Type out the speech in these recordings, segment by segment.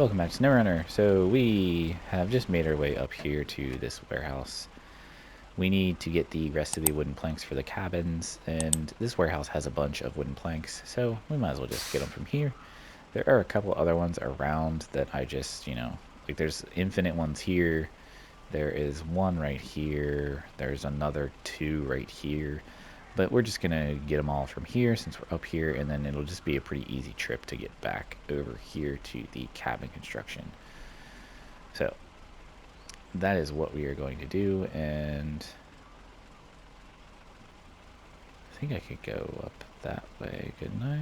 Welcome back to SnowRunner. So we have just made our way up here to this warehouse. We need to get the rest of the wooden planks for the cabins, and this warehouse has a bunch of wooden planks, so we might as well just get them from here. There are a couple other ones around that I just, like there's infinite ones here. There is one right here. There's another two right here. But we're just going to get them all from here since we're up here, and then it'll just be a pretty easy trip to get back over here to the cabin construction. So that is what we are going to do, and I think I could go up that way, couldn't I?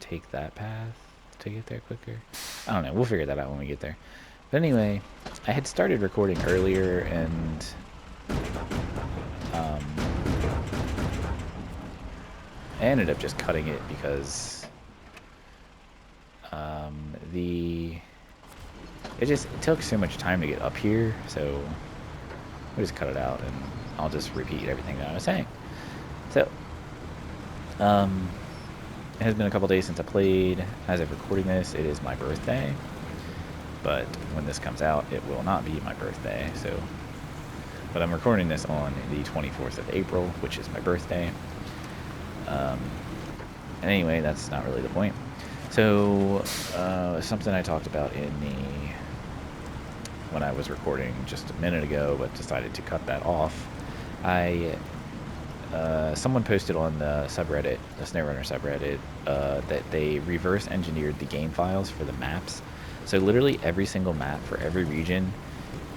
Take that path to get there quicker? I don't know. We'll figure that out when we get there. But anyway, I had started recording earlier, and I ended up just cutting it because it took so much time to get up here, so we'll just cut it out, and I'll just repeat everything that I was saying. So, it has been a couple days since I played. As of recording this, it is my birthday, but when this comes out, it will not be my birthday. But I'm recording this on the 24th of April, which is my birthday. Anyway, that's not really the point. So, something I talked about when I was recording just a minute ago, but decided to cut that off. Someone posted on the subreddit, the SnowRunner subreddit, that they reverse engineered the game files for the maps. So literally every single map for every region,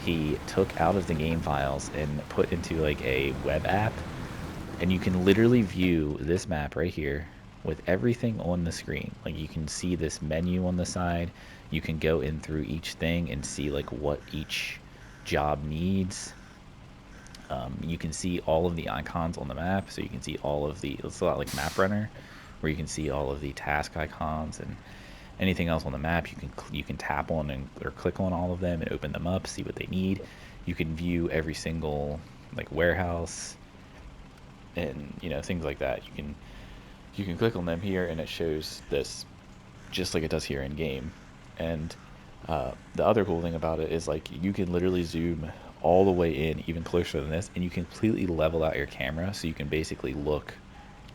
he took out of the game files and put into like a web app, and you can literally view this map right here with everything on the screen. Like you can see this menu on the side. You can go in through each thing and see like what each job needs. You can see all of the icons on the map, so you can see all of the, it's a lot like MapRunner, where you can see all of the task icons and anything else on the map. You can tap on or click on all of them and open them up, see what they need. You can view every single like warehouse and things like that. You can click on them here, and it shows this just like it does here in game. And the other cool thing about it is like you can literally zoom all the way in, even closer than this, and you can completely level out your camera, so you can basically look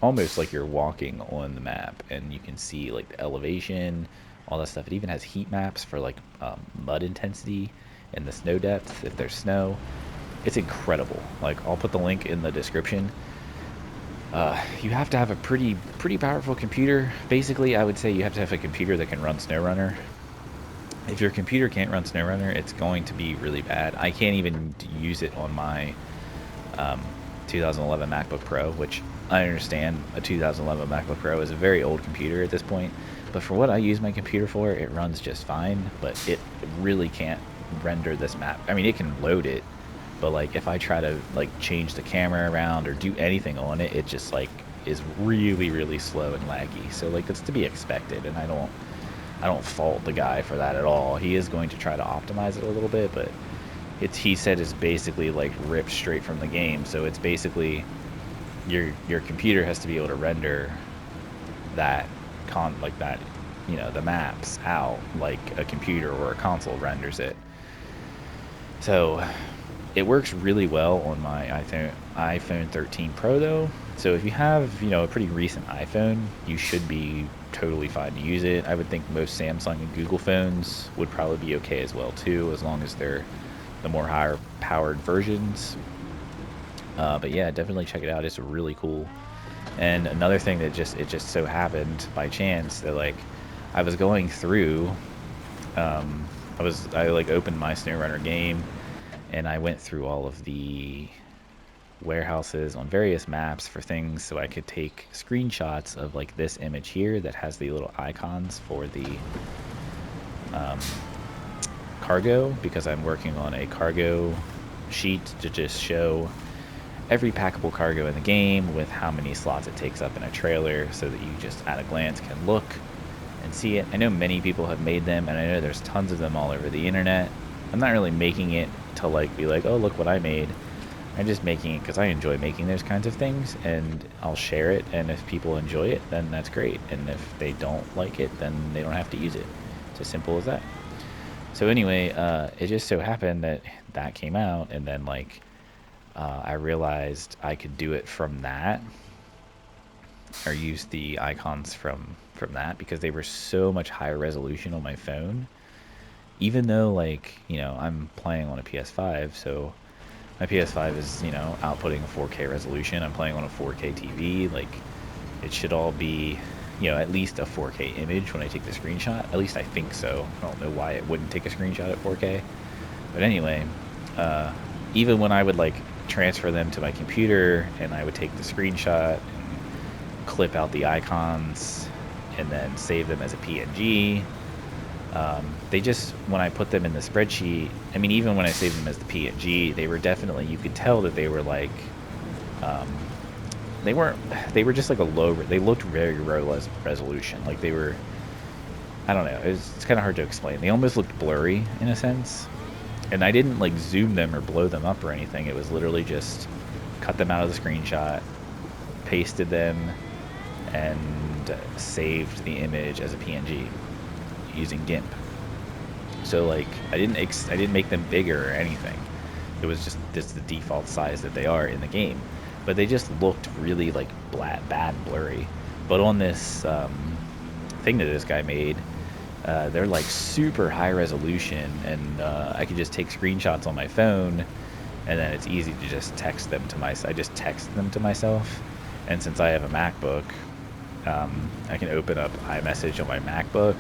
almost like you're walking on the map, and you can see like the elevation, all that stuff. It even has heat maps for like mud intensity and the snow depth if there's snow. It's incredible. Like I'll put the link in the description. You have to have a pretty powerful computer. Basically, I would say you have to have a computer that can run SnowRunner. If your computer can't run SnowRunner, it's going to be really bad. I can't even use it on my 2011 MacBook Pro, which I understand a 2011 MacBook Pro is a very old computer at this point. But for what I use my computer for, it runs just fine. But it really can't render this map. I mean, it can load it, but like if I try to like change the camera around or do anything on it, it just like is really slow and laggy. So like that's to be expected, and I don't fault the guy for that at all. He is going to try to optimize it a little bit, but he said it's basically like ripped straight from the game. So it's basically your computer has to be able to render that the maps out like a computer or a console renders it. So it works really well on my iPhone 13 Pro though. So if you have, a pretty recent iPhone, you should be totally fine to use it. I would think most Samsung and Google phones would probably be okay as well too, as long as they're the more higher powered versions. But yeah, definitely check it out. It's really cool. And another thing that it just so happened by chance that like I was going through, I opened my SnowRunner game, and I went through all of the warehouses on various maps for things, so I could take screenshots of like this image here that has the little icons for the cargo, because I'm working on a cargo sheet to just show every packable cargo in the game with how many slots it takes up in a trailer, so that you just at a glance can look and see it. I know many people have made them, and I know there's tons of them all over the internet. I'm not really making it to like be like, oh look what I made. I'm just making it because I enjoy making those kinds of things, and I'll share it, and if people enjoy it, then that's great, and if they don't like it, then they don't have to use it. It's as simple as that. So anyway, it just so happened that that came out, and then like I realized I could do it from that, or use the icons from that, because they were so much higher resolution on my phone. Even though, like, I'm playing on a PS5, so my PS5 is, outputting a 4K resolution. I'm playing on a 4K TV. Like, it should all be, at least a 4K image when I take the screenshot. At least I think so. I don't know why it wouldn't take a screenshot at 4K. But anyway, even when I would, like, transfer them to my computer and I would take the screenshot and clip out the icons and then save them as a PNG, they just, when I put them in the spreadsheet, I mean, even when I saved them as the PNG, they were definitely, you could tell that they were like, they were just like a low, they looked very low resolution. Like they were, I don't know, it's kind of hard to explain. They almost looked blurry in a sense. And I didn't like zoom them or blow them up or anything. It was literally just cut them out of the screenshot, pasted them, and saved the image as a PNG using GIMP. So like I didn't make them bigger or anything. It was just the default size that they are in the game. But they just looked really like bad and blurry. But on this thing that this guy made, they're like super high resolution, and I could just take screenshots on my phone, and then it's easy to just text them to myself. I just text them to myself, and since I have a MacBook, I can open up iMessage on my MacBook,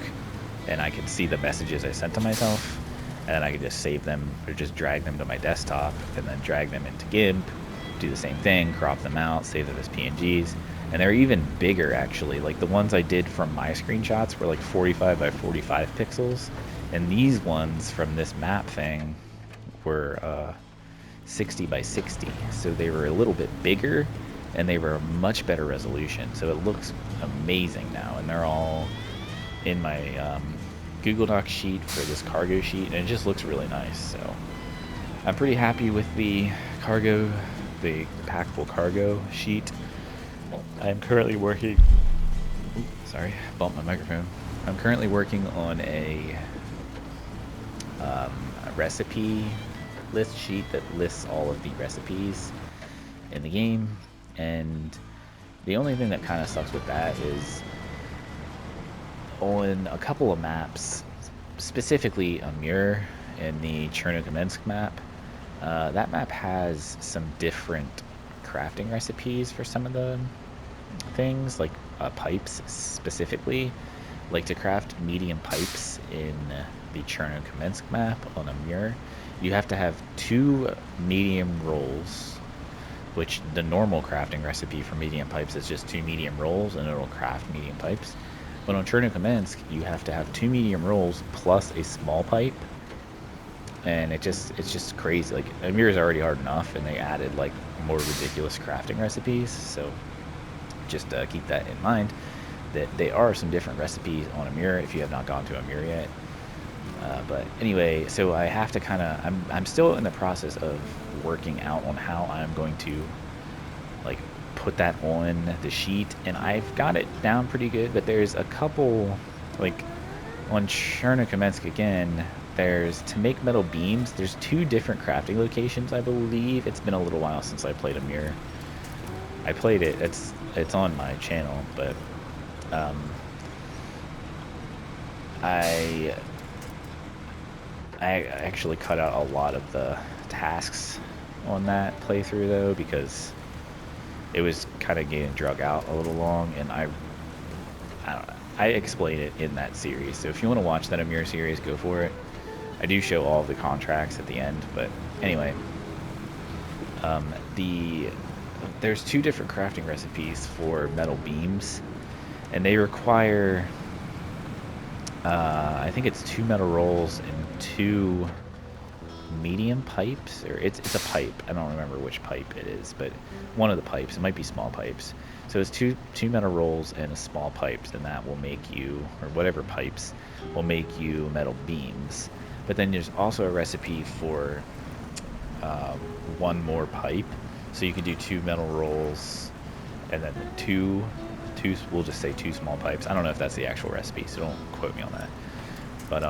and I can see the messages I sent to myself, and I can just save them or just drag them to my desktop, and then drag them into GIMP, do the same thing, crop them out, save them as PNGs. And they're even bigger, actually. Like the ones I did from my screenshots were like 45 by 45 pixels. And these ones from this map thing were 60 by 60. So they were a little bit bigger, and they were a much better resolution. So it looks amazing now. And they're all in my Google Docs sheet for this cargo sheet. And it just looks really nice. So I'm pretty happy with the cargo, the packable cargo sheet. I'm currently working, sorry, bumped my microphone. I'm currently working on a recipe list sheet that lists all of the recipes in the game, and the only thing that kind of sucks with that is on a couple of maps, specifically Amur and the Chernogomensk map, that map has some different crafting recipes for some of the things, like pipes specifically. Like to craft medium pipes in the Chernogomensk map on Amur, you have to have 2 medium rolls, which the normal crafting recipe for medium pipes is just 2 medium rolls and it'll craft medium pipes. But on Chernogomensk, you have to have 2 medium rolls plus a small pipe, and it's just crazy. Like Amur is already hard enough, and they added like more ridiculous crafting recipes. So just keep that in mind, that there are some different recipes on Amur if you have not gone to Amur yet. But anyway, so I have to kind of, I'm still in the process of working out on how I'm going to like put that on the sheet, and I've got it down pretty good. But there's a couple, like on Chernogomensk again, there's, to make metal beams, there's 2 different crafting locations, I believe. It's been a little while since I played Amur. I played it, it's on my channel, but I actually cut out a lot of the tasks on that playthrough though, because it was kind of getting drug out a little long, and I don't know. I explain it in that series, so if you want to watch that Amur series, go for it. I do show all of the contracts at the end, but anyway, there's 2 different crafting recipes for metal beams, and they require I think it's 2 metal rolls and 2 medium pipes, or it's a pipe. I don't remember which pipe it is, but one of the pipes, it might be small pipes. So it's two metal rolls and a small pipes, and that will make you, or whatever pipes will make you metal beams. But then there's also a recipe for one more pipe. So you could do 2 metal rolls and then two, we'll just say 2 small pipes. I don't know if that's the actual recipe, so don't quote me on that. But,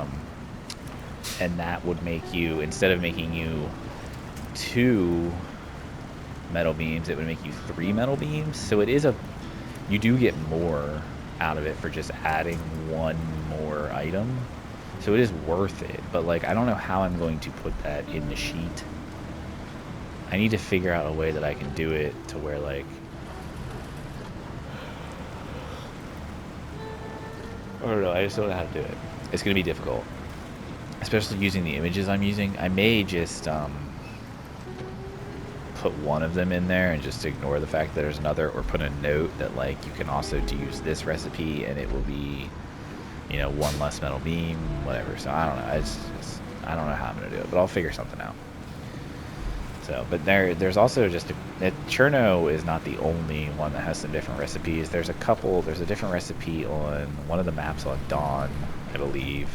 and that would make you, instead of making you 2 metal beams, it would make you 3 metal beams. So it is you do get more out of it for just adding 1 more item. So it is worth it, but like I don't know how I'm going to put that in the sheet. I need to figure out a way that I can do it to where like I don't know, I just don't know how to do it. It's gonna be difficult, especially using the images I'm using. I may just put one of them in there and just ignore the fact that there's another, or put a note that like you can also use this recipe and it will be, you know, 1 less metal beam, whatever. So I don't know. I don't know how I'm gonna do it, but I'll figure something out. So, but there's also just Cherno is not the only one that has some different recipes. There's a couple. There's a different recipe on one of the maps on Dawn, I believe,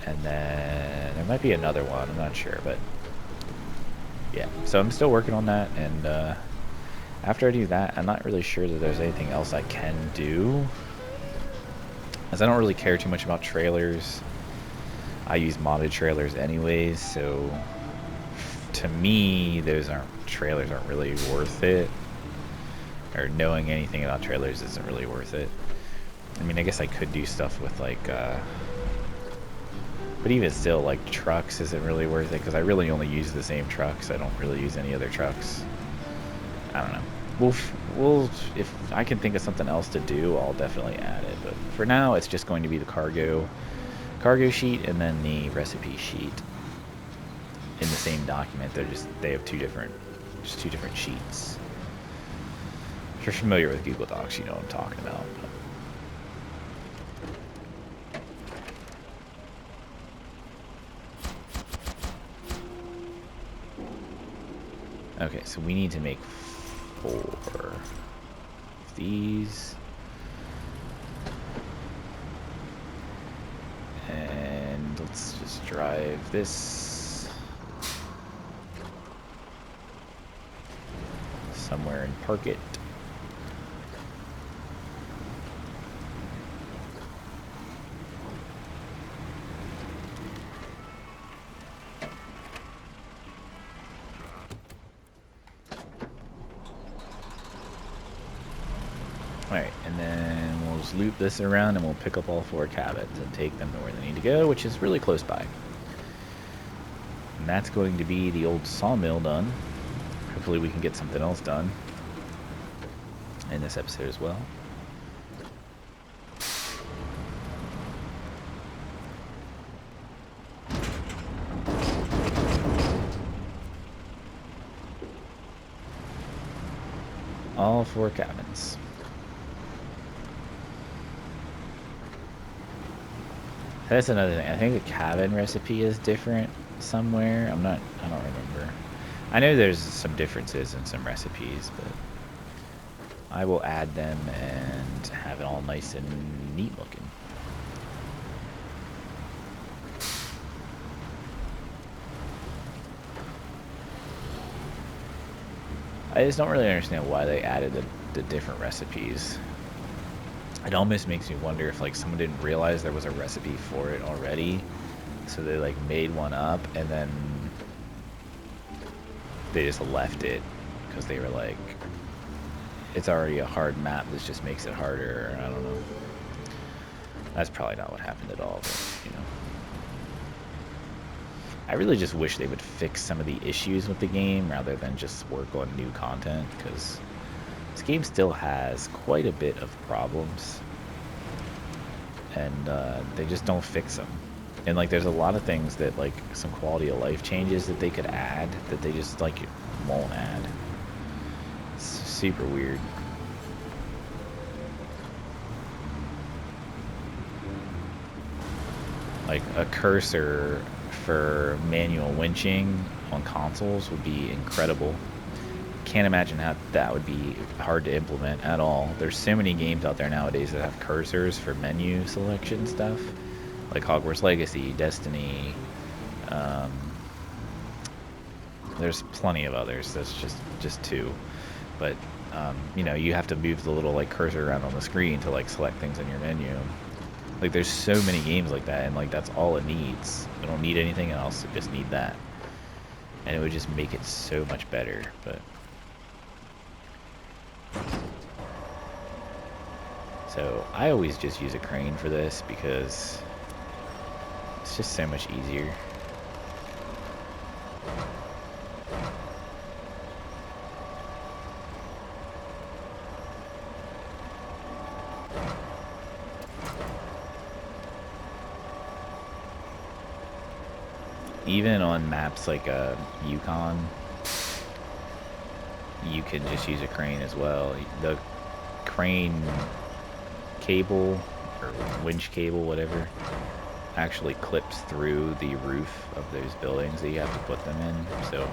and then there might be another one. I'm not sure, but yeah. So I'm still working on that, and after I do that, I'm not really sure that there's anything else I can do, as I don't really care too much about trailers. I use modded trailers anyways, so to me, trailers aren't really worth it, or knowing anything about trailers isn't really worth it. I mean, I guess I could do stuff with like, but even still, like trucks isn't really worth it, because I really only use the same trucks. I don't really use any other trucks. I don't know. We'll if I can think of something else to do, I'll definitely add it. But for now, it's just going to be the cargo sheet and then the recipe sheet in the same document. They have 2 different sheets. If you're familiar with Google Docs, you know what I'm talking about. Okay, so we need to make 4 of these. And let's just drive this somewhere and park it. Alright, and then we'll just loop this around and we'll pick up all 4 cabins and take them to where they need to go, which is really close by. And that's going to be the old sawmill done. Hopefully we can get something else done in this episode as well. All 4 cabins. That's another thing. I think the cabin recipe is different somewhere. I don't remember. I know there's some differences in some recipes, but I will add them and have it all nice and neat looking. I just don't really understand why they added the different recipes. It almost makes me wonder if like someone didn't realize there was a recipe for it already, so they like made one up and then they just left it because they were like, it's already a hard map, this just makes it harder. I don't know. That's probably not what happened at all, but you know. I really just wish they would fix some of the issues with the game rather than just work on new content, because this game still has quite a bit of problems, and they just don't fix them. And like, there's a lot of things that like some quality of life changes that they could add that they just like won't add. It's super weird. Like a cursor for manual winching on consoles would be incredible. Can't imagine how that would be hard to implement at all. There's so many games out there nowadays that have cursors for menu selection stuff, like Hogwarts Legacy, Destiny, There's plenty of others. That's just two, but you know, you have to move the little like cursor around on the screen to like select things in your menu. Like there's so many games like that, and like that's all it needs. It don't need anything else. It just need that, and it would just make it so much better. But so I always just use a crane for this because it's just so much easier. Even on maps like Yukon, you can just use a crane as well. The crane cable or winch cable, whatever, actually clips through the roof of those buildings that you have to put them in. So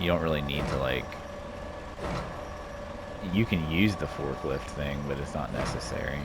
you don't really need to like. You can use the forklift thing, but it's not necessary.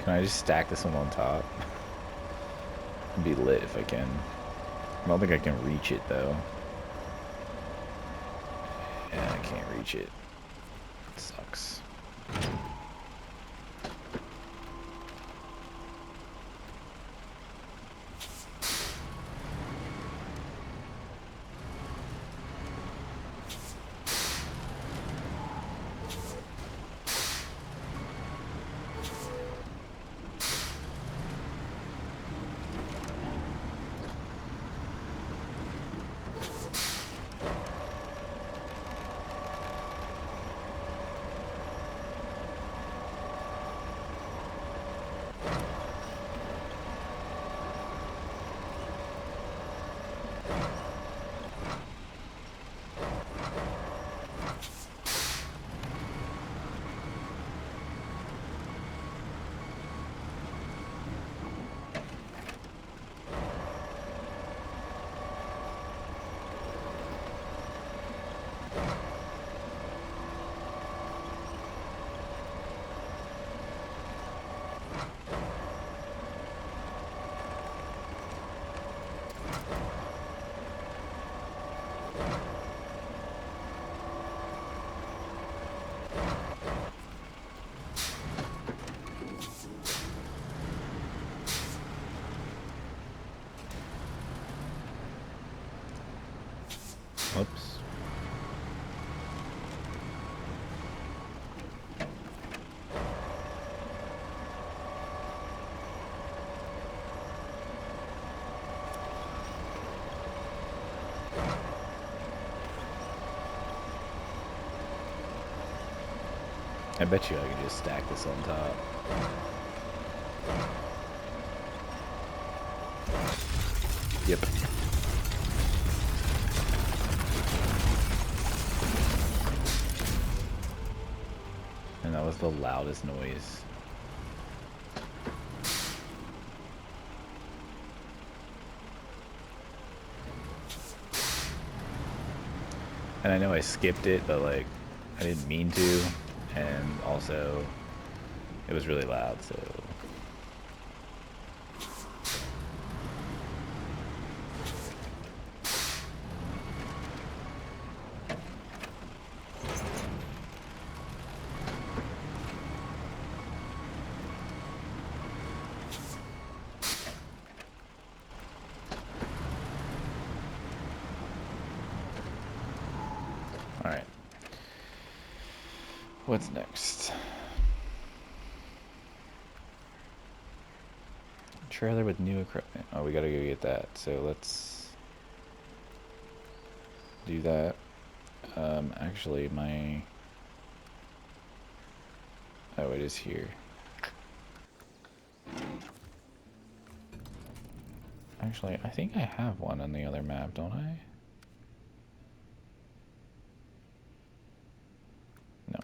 Can I just stack this one on top? It'd be lit if I can. I don't think I can reach it though. Yeah, I can't reach it. It sucks. Oops. I bet you I can just stack this on top. Yep. And that was the loudest noise. And I know I skipped it, but like I didn't mean to, and also it was really loud, so alright. What's next? Trailer with new equipment. Oh, we gotta go get that. So let's do that. Actually, my... Oh, it is here. Actually, I think I have one on the other map, don't I? No,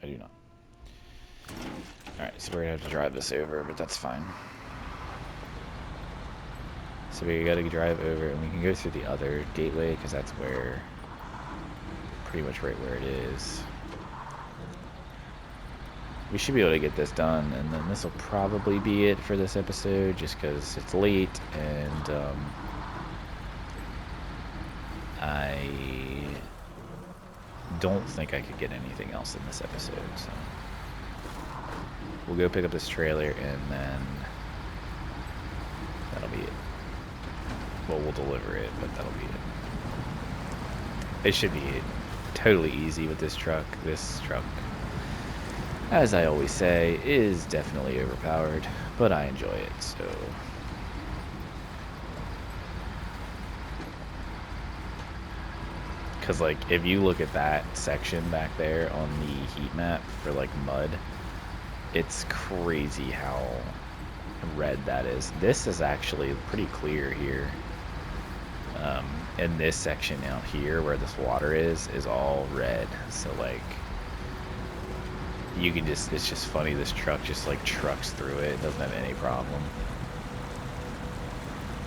I do not. Alright, so we're gonna have to drive this over, but that's fine. So we gotta drive over, and we can go through the other gateway, because that's where... pretty much right where it is. We should be able to get this done, and then this will probably be it for this episode, just because it's late, and I don't think I could get anything else in this episode, so we'll go pick up this trailer, and then that'll be it. Well, we'll deliver it, but that'll be it. It should be totally easy with this truck. This truck, as I always say, is definitely overpowered, but I enjoy it, so... Because, like, if you look at that section back there on the heat map for, like, mud, it's crazy how red that is. This is actually pretty clear here. And this section out here where this water is all red. So, like, you can just, it's just funny, this truck just, like, trucks through it. It doesn't have any problem.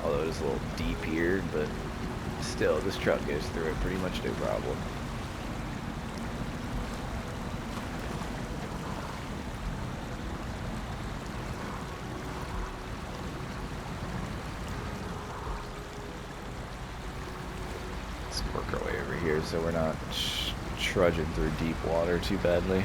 Although it is a little deep here, but still, this truck goes through it pretty much no problem. Let's work our way over here so we're not trudging through deep water too badly.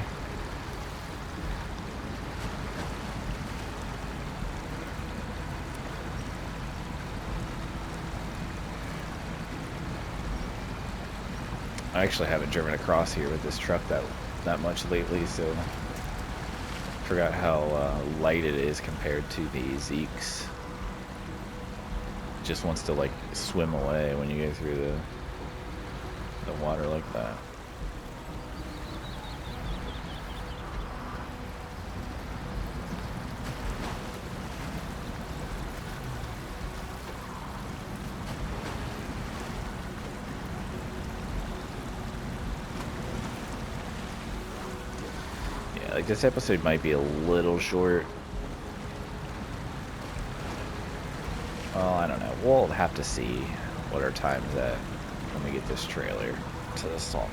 I actually haven't driven across here with this truck that much lately, so forgot how light it is compared to the Zeeks. It just wants to, like, swim away when you go through the water like that. Like, this episode might be a little short. Well, I don't know. We'll have to see what our time's at when we get this trailer to the sawmill.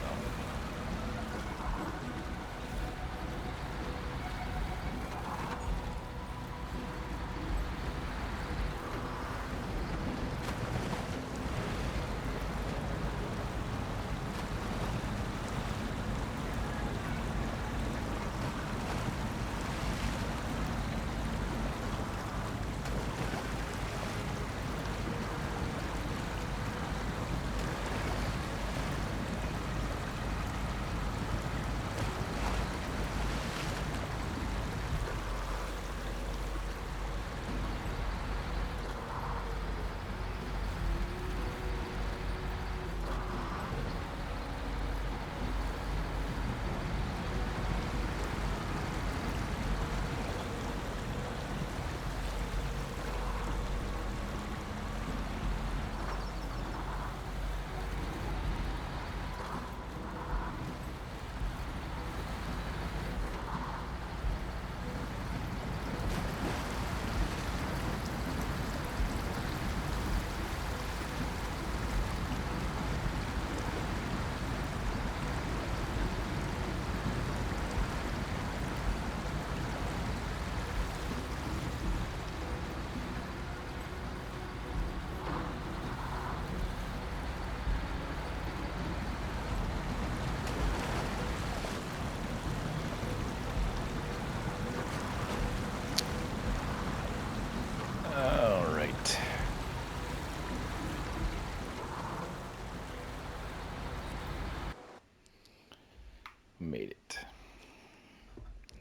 Made it.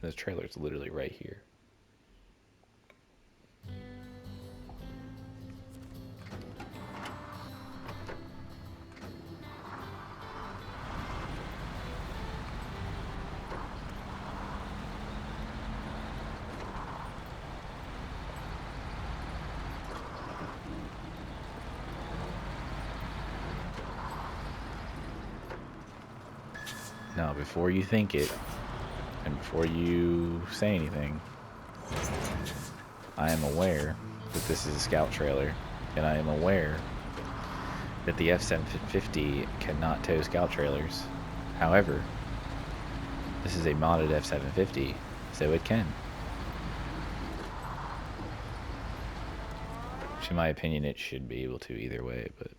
The trailer's literally right here. Now, before you think it, and before you say anything, I am aware that this is a scout trailer, and I am aware that the F-750 cannot tow scout trailers. However, this is a modded F-750, so it can. Which, in my opinion, it should be able to either way, but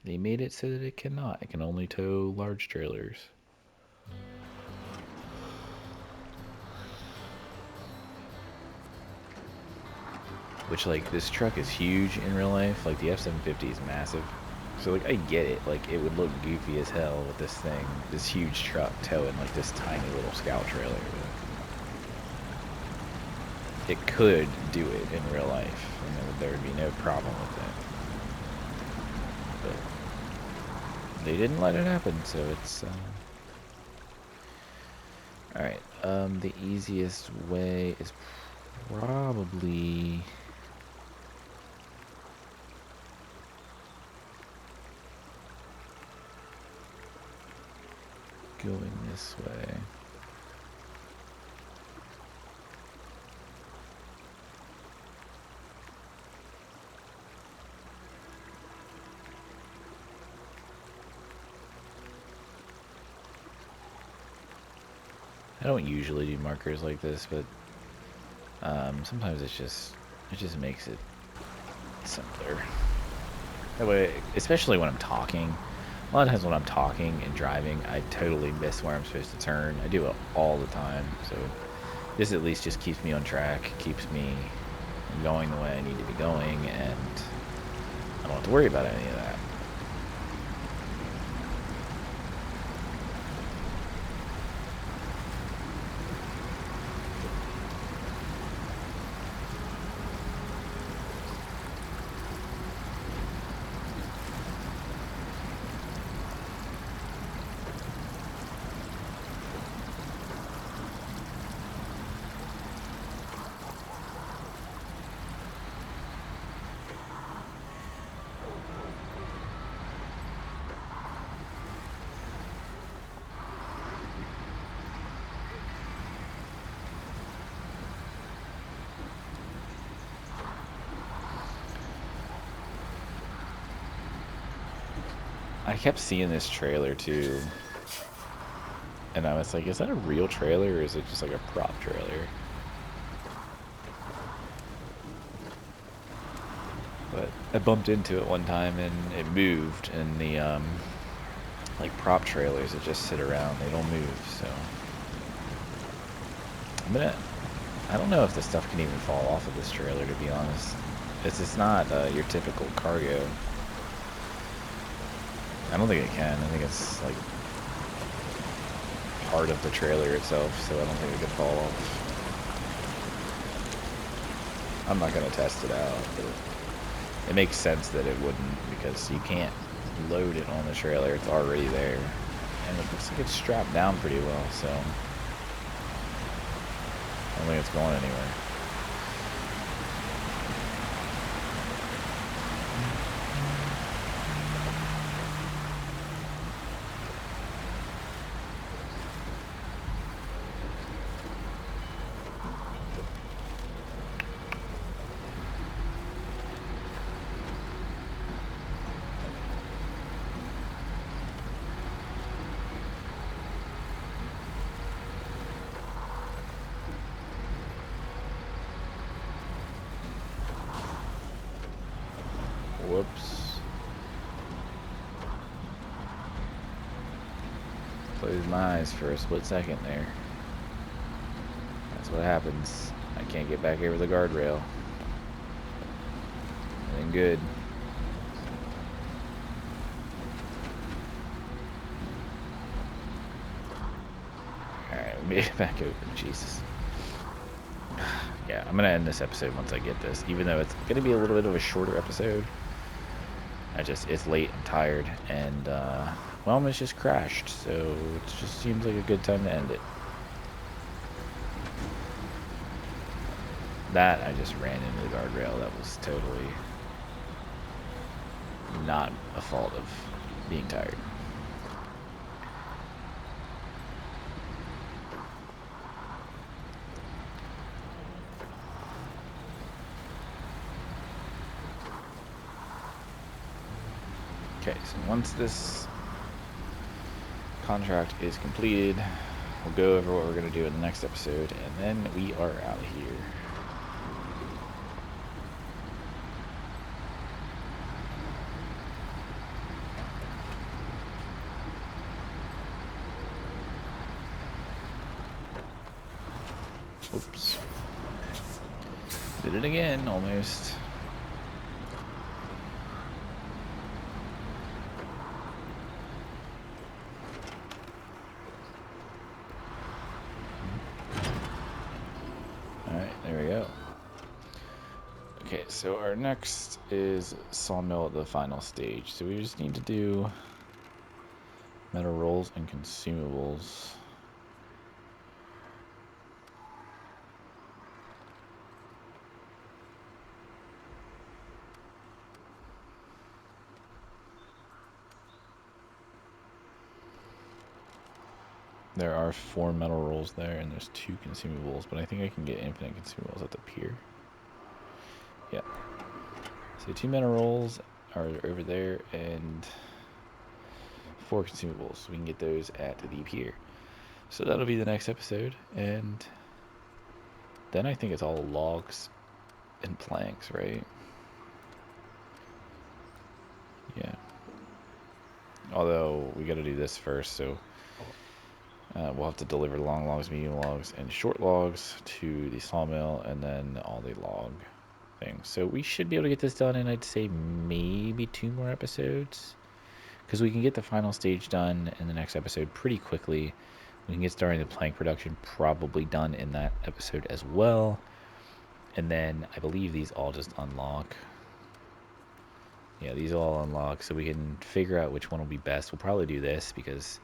they made it so that it cannot. It can only tow large trailers. Which, like, this truck is huge in real life. Like, the F-750 is massive. So, like, I get it. Like, it would look goofy as hell with this thing, this huge truck towing, like, this tiny little scout trailer. It could do it in real life, and there would be no problem with it. But they didn't let it happen, so it's, Alright, the easiest way is probably... going this way. I don't usually do markers like this, but sometimes it just makes it simpler. That way, especially when I'm talking. A lot of times when I'm talking and driving, I totally miss where I'm supposed to turn. I do it all the time, so this at least just keeps me on track, keeps me going the way I need to be going, and I don't have to worry about any of that. I kept seeing this trailer too, and I was like, is that a real trailer or is it just like a prop trailer? But I bumped into it one time and it moved, and the like prop trailers that just sit around, they don't move, so I don't know if this stuff can even fall off of this trailer, to be honest. It's not your typical cargo. I don't think it can. I think it's like part of the trailer itself, so I don't think it could fall off. I'm not going to test it out, but it makes sense that it wouldn't, because you can't load it on the trailer. It's already there. And it looks like it's strapped down pretty well, so I don't think it's going anywhere. Whoops. Closed my eyes for a split second there. That's what happens. I can't get back over the guardrail. Ain't good. Alright, let me get back over. Jesus. Yeah, I'm gonna end this episode once I get this, even though it's gonna be a little bit of a shorter episode. It's late, I'm tired, and Wellness just crashed, so it just seems like a good time to end it. That, I just ran into the guardrail. That was totally not a fault of being tired. Okay, so once this contract is completed, we'll go over what we're going to do in the next episode, and then we are out of here. Oops. Did it again, almost. Alright, there we go. Okay, so our next is sawmill at the final stage. So we just need to do metal rolls and consumables. There are 4 metal rolls there, and there's 2 consumables, but I think I can get infinite consumables at the pier. Yeah. So 2 metal rolls are over there, and 4 consumables. So we can get those at the pier. So that'll be the next episode, and then I think it's all logs and planks, right? Yeah. Although we got to do this first, so we'll have to deliver long logs, medium logs, and short logs to the sawmill, and then all the log things. So we should be able to get this done in, I'd say, maybe 2 more episodes, because we can get the final stage done in the next episode pretty quickly. We can get started in the plank production, probably done in that episode as well. And then I believe these all just unlock. Yeah, these all unlock, so we can figure out which one will be best. We'll probably do this because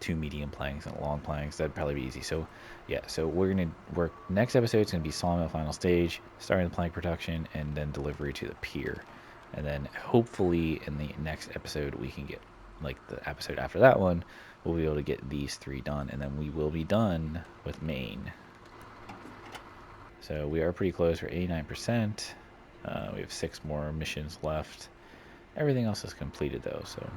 2 medium planks and long planks, that'd probably be easy. So yeah, so we're gonna work, next episode's gonna be sawmill final stage, starting the plank production, and then delivery to the pier. And then hopefully in the next episode we can get, like the episode after that one, we'll be able to get these 3 done, and then we will be done with Maine. So we are pretty close. We're 89%. We have 6 more missions left. Everything else is completed though. So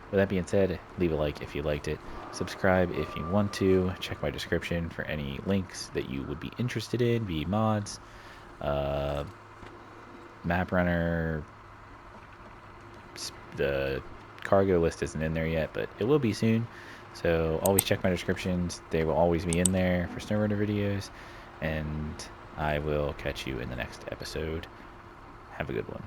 with that being said, leave a like if you liked it. Subscribe if you want to. Check my description for any links that you would be interested in, be mods, map runner. The cargo list isn't in there yet, but it will be soon. So always check my descriptions. They will always be in there for SnowRunner videos. And I will catch you in the next episode. Have a good one.